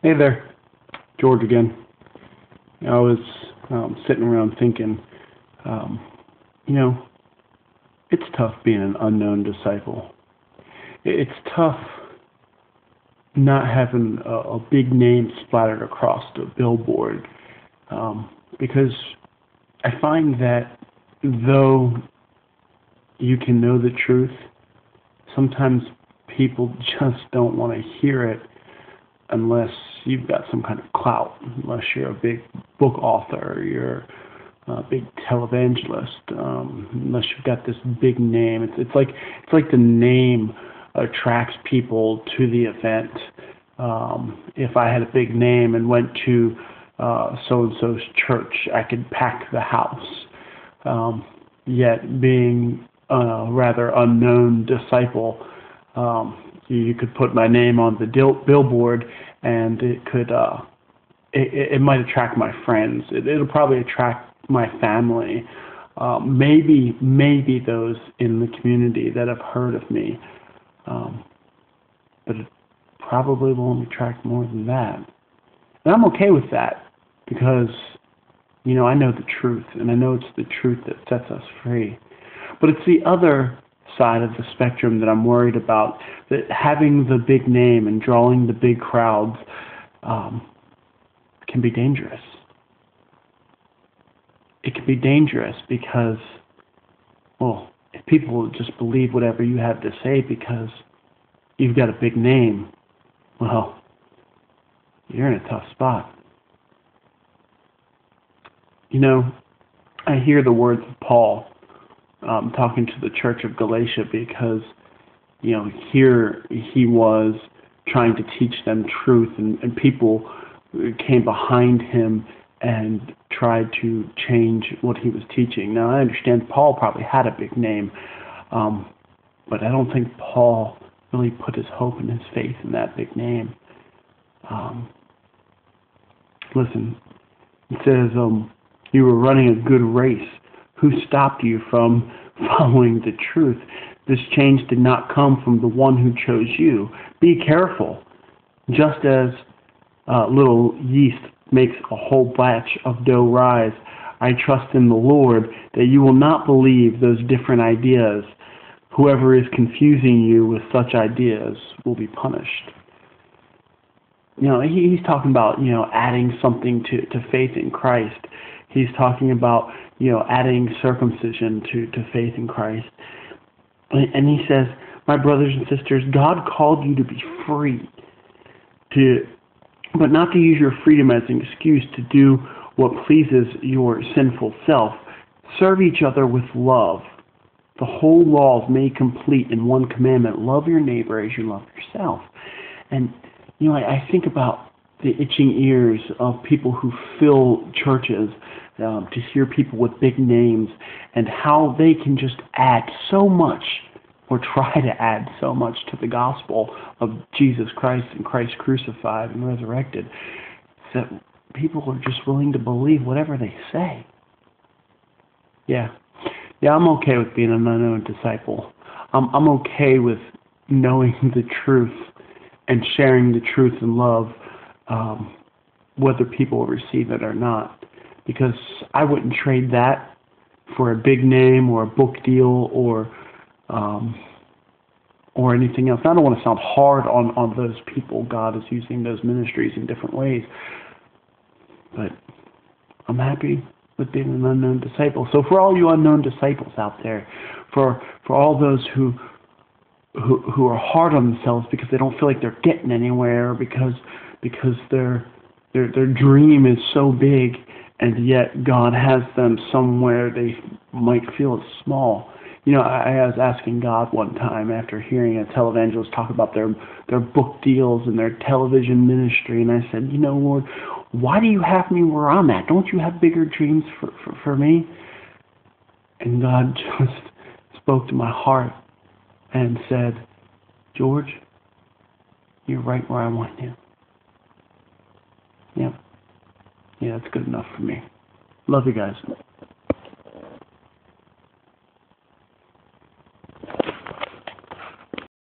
Hey there, George again. I was sitting around thinking, um, you know, it's tough being an unknown disciple. It's tough not having a big name splattered across the billboard because I find that though you can know the truth, sometimes people just don't want to hear it unless you've got some kind of clout, unless you're a big book author, you're a big televangelist, unless you've got this big name. It's like the name attracts people to the event. If I had a big name and went to so and so's church, I could pack the house. Yet being a rather unknown disciple, you could put my name on the billboard, and it might attract my friends. It'll probably attract my family, maybe those in the community that have heard of me, but it probably won't attract more than that. And I'm okay with that because I know the truth, and I know it's the truth that sets us free. But it's the other side of the spectrum that I'm worried about, that having the big name and drawing the big crowds can be dangerous. It can be dangerous because, well, if people will just believe whatever you have to say because you've got a big name, well, you're in a tough spot. I hear the words of Paul talking to the church of Galatia because, here he was trying to teach them truth, and people came behind him and tried to change what he was teaching. Now, I understand Paul probably had a big name, but I don't think Paul really put his hope and his faith in that big name. Listen, it says, you were running a good race. Who stopped you from following the truth? This change did not come from the one who chose you. Be careful. Just as little yeast makes a whole batch of dough rise, I trust in the Lord that you will not believe those different ideas. Whoever is confusing you with such ideas will be punished. He's talking about, adding something to faith in Christ. He's talking about, adding circumcision to faith in Christ. And he says, my brothers and sisters, God called you to be free, but not to use your freedom as an excuse to do what pleases your sinful self. Serve each other with love. The whole law is made complete in one commandment: love your neighbor as you love yourself. And I think about the itching ears of people who fill churches to hear people with big names, and how they can just add so much, or try to add so much, to the gospel of Jesus Christ and Christ crucified and resurrected, that people are just willing to believe whatever they say. Yeah, I'm okay with being an unknown disciple. I'm okay with knowing the truth and sharing the truth in love, whether people receive it or not. Because I wouldn't trade that for a big name or a book deal or anything else. I don't want to sound hard on those people. God is using those ministries in different ways. But I'm happy with being an unknown disciple. So for all you unknown disciples out there, for all those who are hard on themselves because they don't feel like they're getting anywhere, because their dream is so big, and yet God has them somewhere they might feel small. I was asking God one time after hearing a televangelist talk about their book deals and their television ministry, and I said, Lord, why do you have me where I'm at? Don't you have bigger dreams for me? And God just spoke to my heart and said, George, you're right where I want you. Yep. Yeah, that's good enough for me. Love you guys.